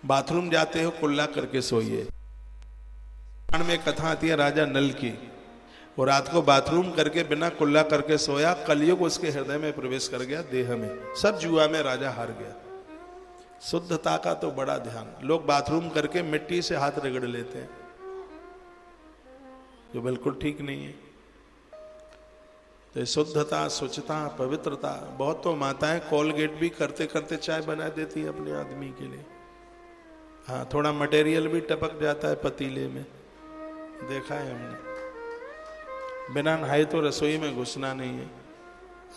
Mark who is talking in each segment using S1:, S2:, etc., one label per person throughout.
S1: Bathroom जाते हो कुल्ला करके सोइए। में कथा आती है राजा नल की, वो रात को बाथरूम करके बिना कुल्ला करके सोया, कलयुग उसके हृदय में प्रवेश कर गया, देह में। सब जुआ में राजा हार गया। शुद्धता का तो बड़ा ध्यान, लोग बाथरूम करके मिट्टी से हाथ रगड़ लेते हैं, जो बिल्कुल ठीक नहीं है। तो शुद्धता, स्वच्छता, पवित्रता, बहुत तो माताएं कोलगेट भी करते करते चाय बना देती है अपने आदमी के लिए। हाँ, थोड़ा मटेरियल भी टपक जाता है पतीले में, देखा है हमने। बिना नहाए तो रसोई में घुसना नहीं है।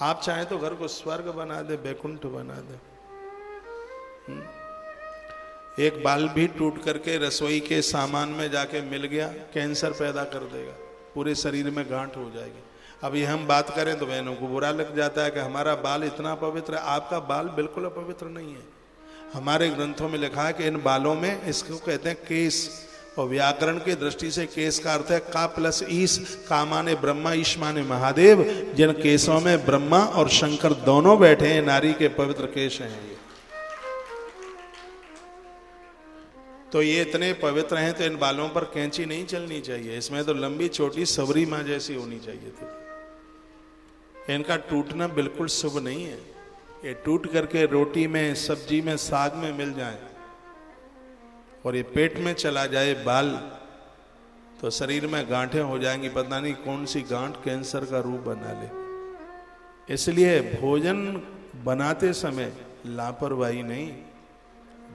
S1: आप चाहें तो घर को स्वर्ग बना दे, बैकुंठ बना दे। एक बाल भी टूट करके रसोई के सामान में जाके मिल गया, कैंसर पैदा कर देगा, पूरे शरीर में गांठ हो जाएगी। अब ये हम बात करें तो बहनों को बुरा लग जाता है कि हमारा बाल इतना पवित्र है। आपका बाल बिल्कुल अपवित्र नहीं है। हमारे ग्रंथों में लिखा है कि इन बालों में, इसको कहते हैं केस, और व्याकरण की दृष्टि से केस का अर्थ है का प्लस ईश। का माने ब्रह्मा, ईश माने महादेव। जिन केसों में ब्रह्मा और शंकर दोनों बैठे हैं, नारी के पवित्र केश हैं ये। तो ये इतने पवित्र हैं, तो इन बालों पर कैंची नहीं चलनी चाहिए। इसमें तो लंबी छोटी सबरी माँ जैसी होनी चाहिए थी। इनका टूटना बिल्कुल शुभ नहीं है। ये टूट करके रोटी में, सब्जी में, साग में मिल जाए और ये पेट में चला जाए बाल, तो शरीर में गांठें हो जाएंगी। पता नहीं कौन सी गांठ कैंसर का रूप बना ले। इसलिए भोजन बनाते समय लापरवाही नहीं,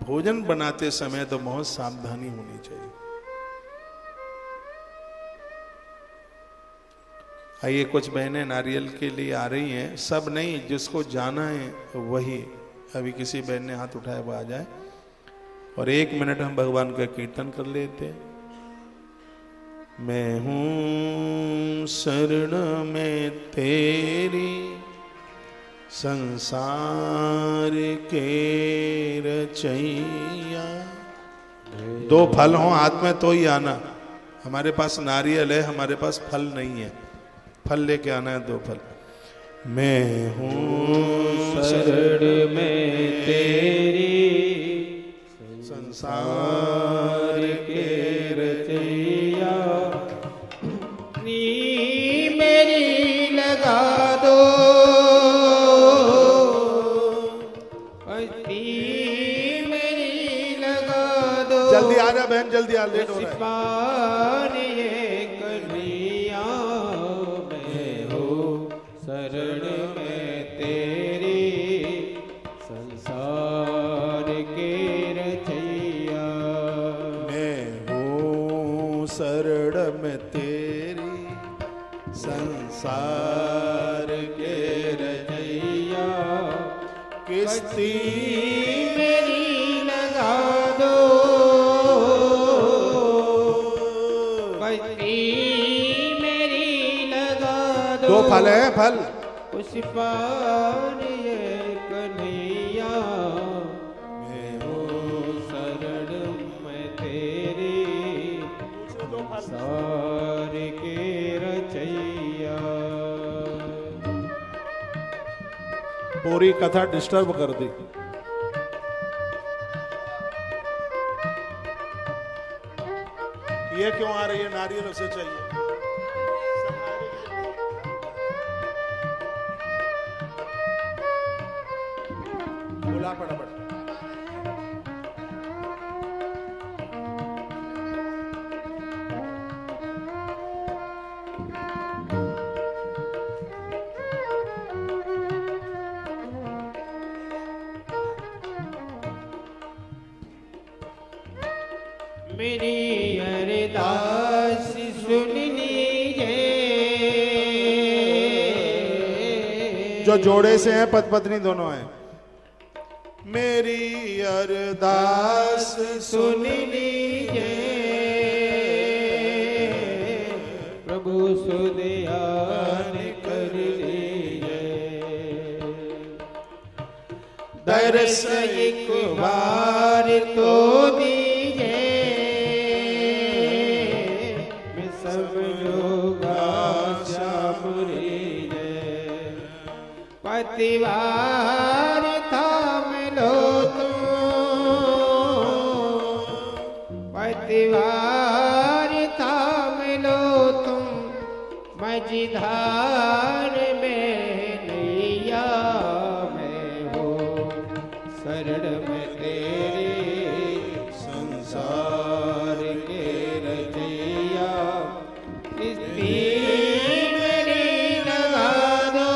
S1: भोजन बनाते समय तो बहुत सावधानी होनी चाहिए। आइए, कुछ बहनें नारियल के लिए आ रही हैं, सब नहीं, जिसको जाना है वही। अभी किसी बहन ने हाथ उठाया, वो आ जाए और 1 मिनट हम भगवान का कीर्तन कर लेते हैं। मैं हूं शरण में तेरी, संसार के रचैया। 2 फल हों हाथ में तो ही आना। हमारे पास नारियल है, हमारे पास फल नहीं है। फल लेके आना है, 2 फल। मैं हूँ
S2: शरण में तेरी,
S1: संसार के रचैया।
S2: नी मेरी लगा दो, मेरी लगा दो।
S1: जल्दी आ जा बहन, जल्दी आ, लेट हो रहा है।
S2: ये कन्हैया, मैं हो शरण में तेरी, संसार के रचैया।
S1: मैं हूँ शरण में तेरी, संसार के रचैया। किस्ती
S2: मेरी लगा दो, कश्ती मेरी लगा दो।
S1: 2 फल है, फल।
S2: उस पार ये कन्हैया, मैं हूँ शरण में तेरी, संसार के रचैया।
S1: पूरी कथा डिस्टर्ब कर दी। ये क्यों आ रही है? नारियल उसे चाहिए। बोला फटाफट।
S2: मेरी अरदास सुन लीजिए।
S1: जो जोड़े से हैं, पति पत्नी दोनों हैं। मेरी अरदास
S2: सुन लीजिए, प्रभु सुदयान कर लीजिए। दर्श एक बार तो दीजिए, मैं सब लोगा श्याम रीजे। पतिवार थाम लो तुम, मझधार में नैया मैं हो शरण में तेरे संसार के रचैया किस्ती मेरी लगा दो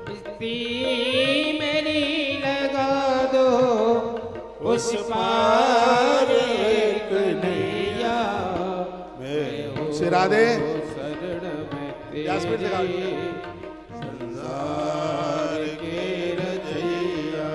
S2: किस्ती मेरी लगा दो उस पार एक नैया
S1: श्री राधे
S2: शरण में
S1: यास्मीन से गाओ।
S2: तेरे संसार के रचैया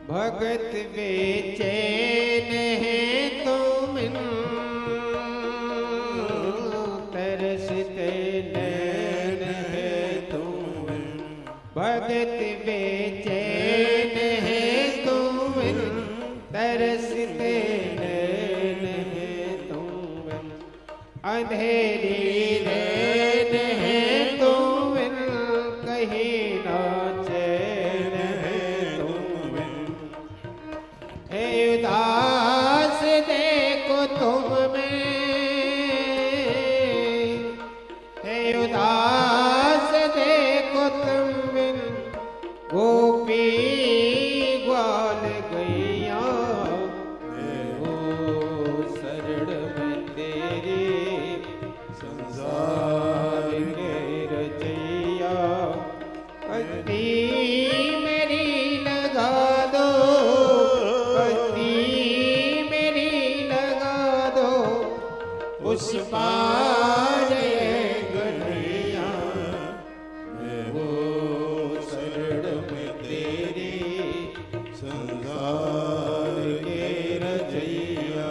S2: भगत बेचैन है तुम तरसते नैन है तुम भगत बेचैन है तुम तरसते नैन है तुम अंधेरी रैन है तुम कहीं ना चैन है तुम हे उदास देखो तुम में हे उदास देखो तुम बिन गोपी ग्वाल गैया मैं हो शरण में तेरे संसार के रचैया कति मेरी लगा दो उस पार गढ़िया मैं वो शरण में तेरी संसार के रचैया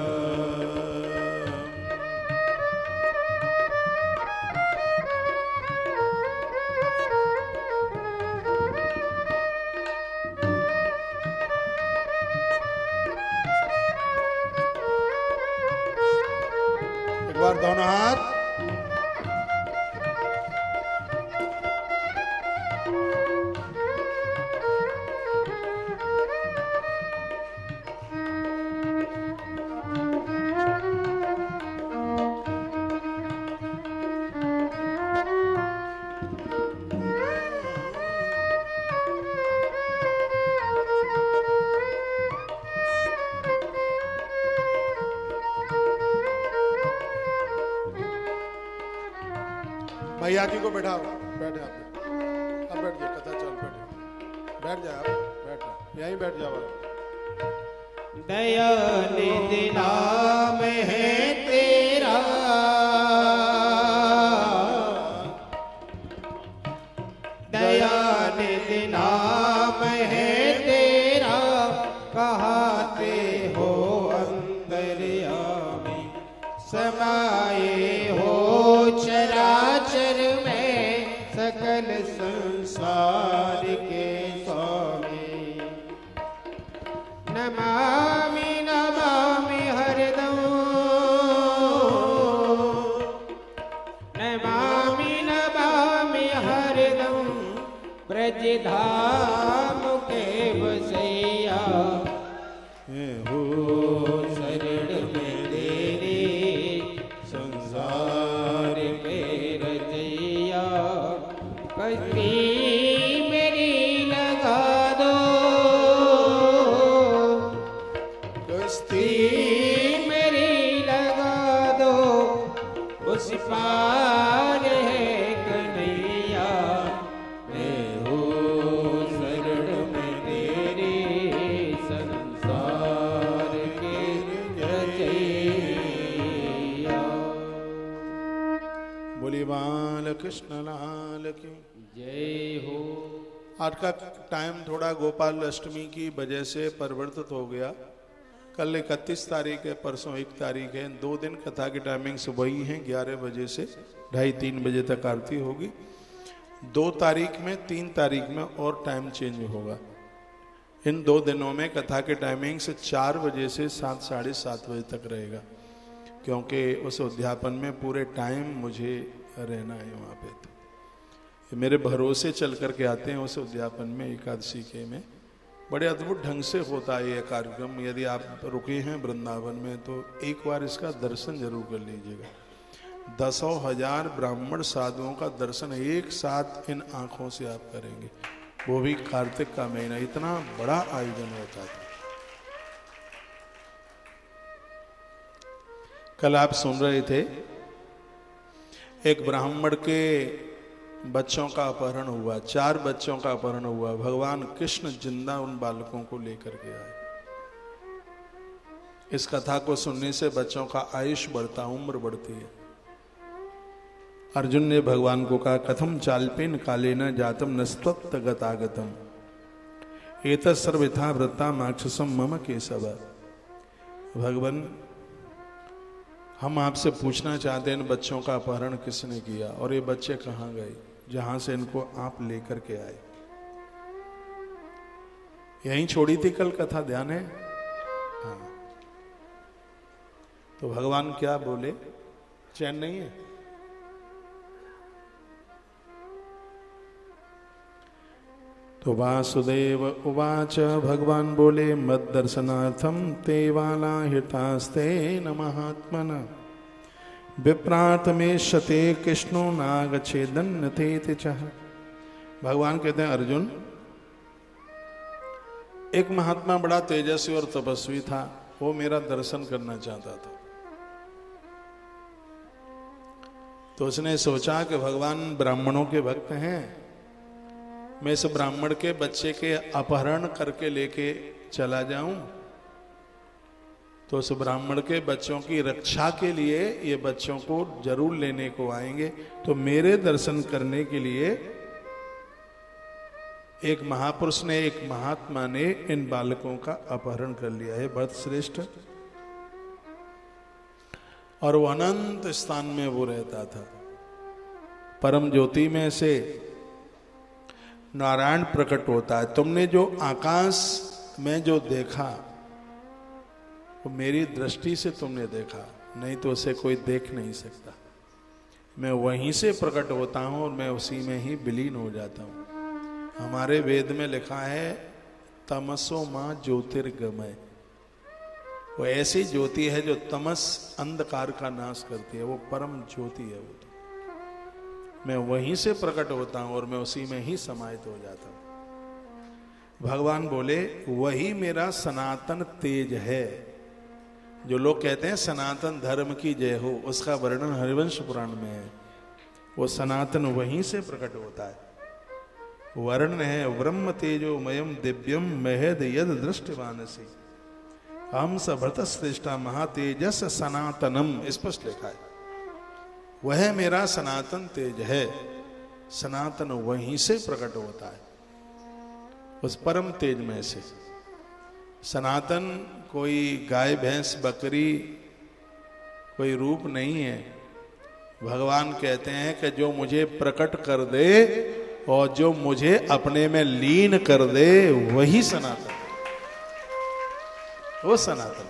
S1: एक बार दोनों हाथ। भैया जी को बैठाओ। बैठ जाओ, अब बैठ जाओ, कथा चल बैठ बैठ जाओ, बैठ यहीं बैठ जाओ।
S2: दया निधि नाम है तेरा दया निधि नाम है तेरा कहाते हो अंतर्यामी समाये हो चराचर में सकल संसार के स्वामी नमामि नमामि हरदम नमामि नमामि हरदम ब्रज धाम के बसैया हो शरण में तेरे संसार के रचैया कति मेरी लगा दो कश्ती मेरी लगा दो उस पार है कन्हैया मैं हो शरण में तेरे संसार के रचैया
S1: बोली बाल कृष्ण लाल की
S2: जय हो।
S1: आज का टाइम थोड़ा गोपाल अष्टमी की वजह से परिवर्तित हो गया। कल 31 तारीख है, परसों 1 तारीख है। 2 दिन कथा की टाइमिंग सुबह ही है, 11 बजे से 2:30-3 बजे तक आरती होगी। 2 तारीख में, 3 तारीख में और टाइम चेंज होगा। इन 2 दिनों में कथा के टाइमिंग से 4 बजे से 7, साढ़े 7 बजे तक रहेगा, क्योंकि उस उद्यापन में पूरे टाइम मुझे रहना है वहाँ पे। तो मेरे भरोसे चल करके आते हैं उस उद्यापन में, एकादशी के में। बड़े अद्भुत ढंग से होता है ये कार्यक्रम। यदि आप रुके हैं वृंदावन में तो एक बार इसका दर्शन जरूर कर लीजिएगा। 10,000 ब्राह्मण साधुओं का दर्शन एक साथ इन आंखों से आप करेंगे, वो भी कार्तिक का महीना। इतना बड़ा आयोजन होता था। कल आप सुन रहे थे एक ब्राह्मण के बच्चों का अपहरण हुआ, 4 बच्चों का अपहरण हुआ। भगवान कृष्ण जिंदा उन बालकों को लेकर के आए। इस कथा को सुनने से बच्चों का आयुष बढ़ता, उम्र बढ़ती है। अर्जुन ने भगवान को कहा, कथम चाल्पेन कालेन जातम नस्त्वत् गतागतम एतत् सर्वथा वृत्ता माक्षसम मम केशव। भगवान, हम आपसे पूछना चाहते हैं इन बच्चों का अपहरण किसने किया और ये बच्चे कहाँ गए जहां से इनको आप लेकर के आए। यहीं छोड़ी थी कल कथा, ध्यान है? हाँ। तो भगवान क्या बोले? चैन नहीं है? तो वासुदेव उवाच, भगवान बोले, मद दर्शनार्थम ते वाला हितास्ते न महात्मन विप्रात में शते कृष्णो नागछेदन थे चाह। भगवान कहते हैं, अर्जुन, एक महात्मा बड़ा तेजस्वी और तपस्वी था, वो मेरा दर्शन करना चाहता था। तो उसने सोचा कि भगवान ब्राह्मणों के भक्त हैं, मैं इस ब्राह्मण के बच्चे के अपहरण करके लेके चला जाऊं तो उस ब्राह्मण के बच्चों की रक्षा के लिए ये बच्चों को जरूर लेने को आएंगे। तो मेरे दर्शन करने के लिए एक महापुरुष ने, एक महात्मा ने इन बालकों का अपहरण कर लिया है। भरत श्रेष्ठ, और वो अनंत स्थान में वो रहता था। परम ज्योति में से नारायण प्रकट होता है। तुमने जो आकाश में जो देखा वो मेरी दृष्टि से तुमने देखा, नहीं तो उसे कोई देख नहीं सकता। मैं वहीं से प्रकट होता हूं और मैं उसी में ही विलीन हो जाता हूं। हमारे वेद में लिखा है, तमसो मां ज्योतिर्गमय। वो ऐसी ज्योति है जो तमस अंधकार का नाश करती है, वो परम ज्योति है। वो मैं वहीं से प्रकट होता हूं और मैं उसी में ही समाहित हो जाता हूं। भगवान बोले, वही मेरा सनातन तेज है। जो लोग कहते हैं सनातन धर्म की जय हो, उसका वर्णन हरिवंश पुराण में है। वो सनातन वहीं से प्रकट होता है। वर्ण है, ब्रह्म तेजो मयम दिव्यम महद यद दृष्टिवानसी हम सभृत श्रेष्ठा महातेजस सनातनम, स्पष्ट लिखा है। वह मेरा सनातन तेज है। सनातन वहीं से प्रकट होता है, उस परम तेज में से। सनातन कोई गाय भैंस बकरी कोई रूप नहीं है। भगवान कहते हैं कि जो मुझे प्रकट कर दे और जो मुझे अपने में लीन कर दे, वही सनातन, वो सनातन।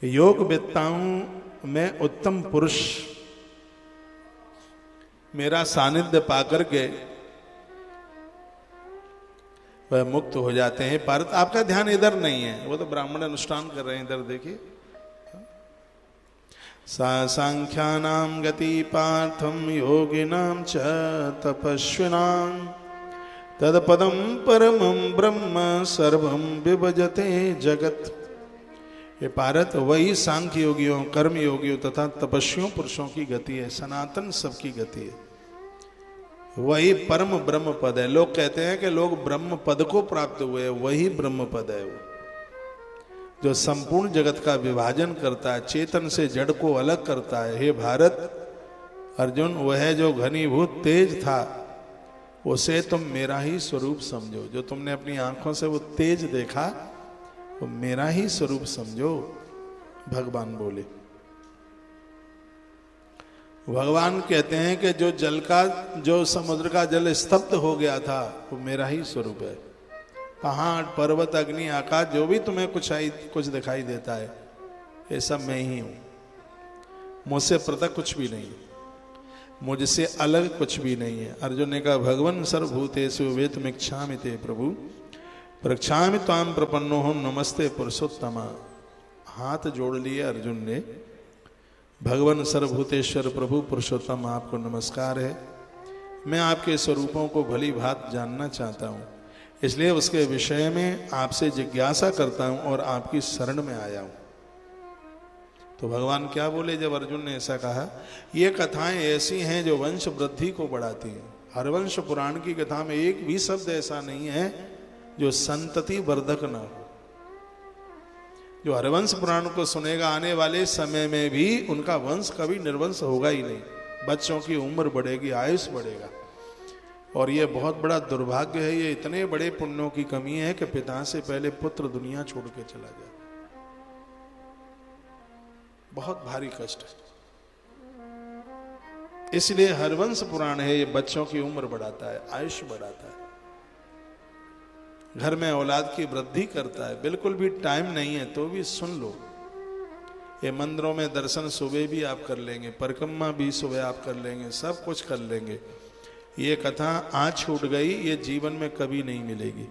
S1: योग विद्ताओं में उत्तम पुरुष मेरा सानिध्य पाकर के वह मुक्त हो जाते हैं। पार्थ, आपका ध्यान इधर नहीं है, वो तो ब्राह्मण अनुष्ठान कर रहे हैं। इधर देखिए, सांख्यानाम गति पार्थम योगिनाम च तपस्विनाम तदपदम परमं ब्रह्म सर्वं विभजते जगत। ये पारत वही सांख्य योगियों, कर्म योगियों तथा तपस्वियों पुरुषों की गति है। सनातन सबकी गति है, वही परम ब्रह्म पद है। लोग कहते हैं कि लोग ब्रह्म पद को प्राप्त हुए, वही ब्रह्म पद है वो, जो संपूर्ण जगत का विभाजन करता है, चेतन से जड़ को अलग करता है। हे भारत, अर्जुन, वह जो घनीभूत तेज था उसे तुम मेरा ही स्वरूप समझो। जो तुमने अपनी आंखों से वो तेज देखा वो मेरा ही स्वरूप समझो, भगवान बोले। भगवान कहते हैं कि जो समुद्र का जल स्तब्ध हो गया था वो मेरा ही स्वरूप है। पहाड़, पर्वत, अग्नि, आकाश, जो भी तुम्हें कुछ दिखाई देता है ये सब मैं ही हूं। मुझसे पृथक कुछ भी नहीं, मुझसे अलग कुछ भी नहीं है। अर्जुन ने कहा भगवन् सर्वभूतेषु वेत्तमिच्छामि ते प्रभु प्रक्षामि त्वां प्रपन्नोहम नमस्ते पुरुषोत्तमा। हाथ जोड़ लिए अर्जुन ने। भगवान सर्वभूतेश्वर प्रभु पुरुषोत्तम आपको नमस्कार है। मैं आपके स्वरूपों को भली भांति जानना चाहता हूँ, इसलिए उसके विषय में आपसे जिज्ञासा करता हूँ और आपकी शरण में आया हूँ। तो भगवान क्या बोले जब अर्जुन ने ऐसा कहा? ये कथाएं ऐसी हैं जो वंश वृद्धि को बढ़ाती हैं। हरवंश पुराण की कथा में एक भी शब्द ऐसा नहीं है जो संतति वर्धक न हो। जो हरवंश पुराण को सुनेगा आने वाले समय में भी उनका वंश कभी निर्वंश होगा ही नहीं। बच्चों की उम्र बढ़ेगी, आयुष बढ़ेगा। और ये बहुत बड़ा दुर्भाग्य है, ये इतने बड़े पुण्यों की कमी है कि पिता से पहले पुत्र दुनिया छोड़ के चला जाए। बहुत भारी कष्ट है। इसलिए हरवंश पुराण है, ये बच्चों की उम्र बढ़ाता है, आयुष बढ़ाता है, घर में औलाद की वृद्धि करता है। बिल्कुल भी टाइम नहीं है तो भी सुन लो। ये मंदिरों में दर्शन सुबह भी आप कर लेंगे, परिक्रमा भी सुबह आप कर लेंगे, सब कुछ कर लेंगे। ये कथा आज छूट गई, ये जीवन में कभी नहीं मिलेगी,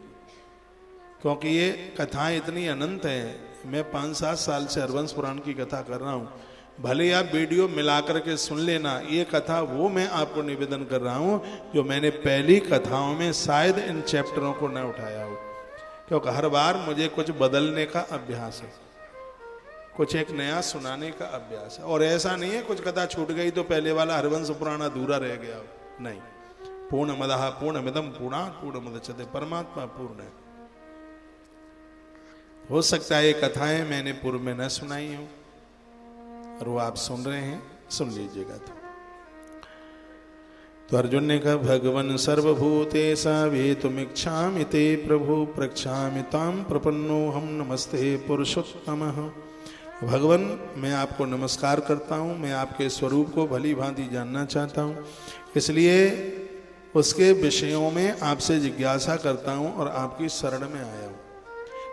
S1: क्योंकि ये कथाएं इतनी अनंत हैं। मैं 5-7 साल से हरवंश पुराण की कथा कर रहा हूं। भले आप वीडियो मिला करके सुन लेना, ये कथा वो मैं आपको निवेदन कर रहा हूं जो मैंने पहली कथाओं में शायद इन चैप्टरों को न उठाया हो, क्योंकि हर बार मुझे कुछ बदलने का अभ्यास है, कुछ एक नया सुनाने का अभ्यास है। और ऐसा नहीं है कुछ कथा छूट गई तो पहले वाला हरवंश पुराण अधूरा रह गया हो, नहीं। पूर्णमदः पूर्णमिदं पूर्णात् पूर्णमुदच्यते, परमात्मा पूर्ण है। हो सकता है ये कथाएं मैंने पूर्व में न सुनाई हो और वो आप सुन रहे हैं, सुन लीजिएगा। तो अर्जुन ने कहा भगवन् सर्वभूतेषु वेत्तुमिच्छामि ते प्रभु प्रक्षामि त्वां प्रपन्नोहम नमस्ते पुरुषोत्तमः। भगवान, मैं आपको नमस्कार करता हूँ, मैं आपके स्वरूप को भली भांति जानना चाहता हूँ, इसलिए उसके विषयों में आपसे जिज्ञासा करता हूँ और आपकी शरण में आया हूँ।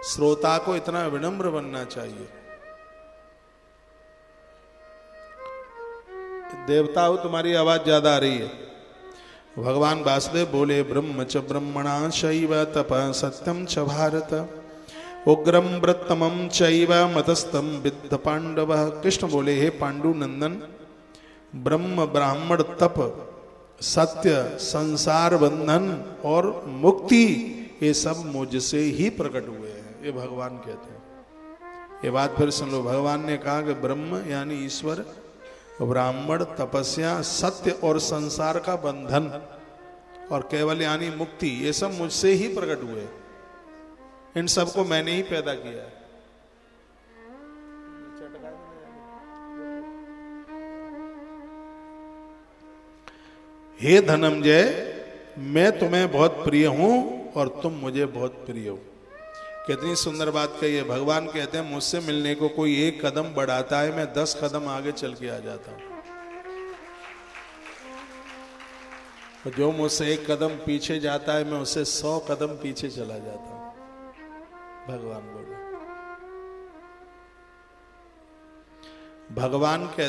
S1: श्रोता को इतना विनम्र बनना चाहिए। देवता हो, तुम्हारी आवाज ज्यादा आ रही है। भगवान वासुदेव बोले ब्रह्म च ब्रह्मणा शैव तपः सत्यम च भारत उग्रम व्रतमं चैव मतस्तम विद्ध पांडव। कृष्ण बोले हे पांडु नंदन, ब्रह्म, ब्राह्मण, तप, सत्य, संसार बंधन और मुक्ति, ये सब मुझसे ही प्रकट हुए हैं, ये भगवान कहते हैं। ये बात फिर सुन लो। भगवान ने कहा कि ब्रह्म यानी ईश्वर, ब्राह्मण, तपस्या, सत्य और संसार का बंधन और केवल यानी मुक्ति, ये सब मुझसे ही प्रकट हुए। इन सब को मैंने ही पैदा किया है। हे धनंजय, मैं तुम्हें बहुत प्रिय हूं और तुम मुझे बहुत प्रिय हो। कितनी सुंदर बात कही है। भगवान कहते हैं मुझसे मिलने को कोई एक कदम बढ़ाता है, मैं 10 कदम आगे चल के आ जाता हूं। और जो मुझसे एक कदम पीछे जाता है, मैं उससे 100 कदम पीछे चला जाता हूं। भगवान बोले। भगवान कहते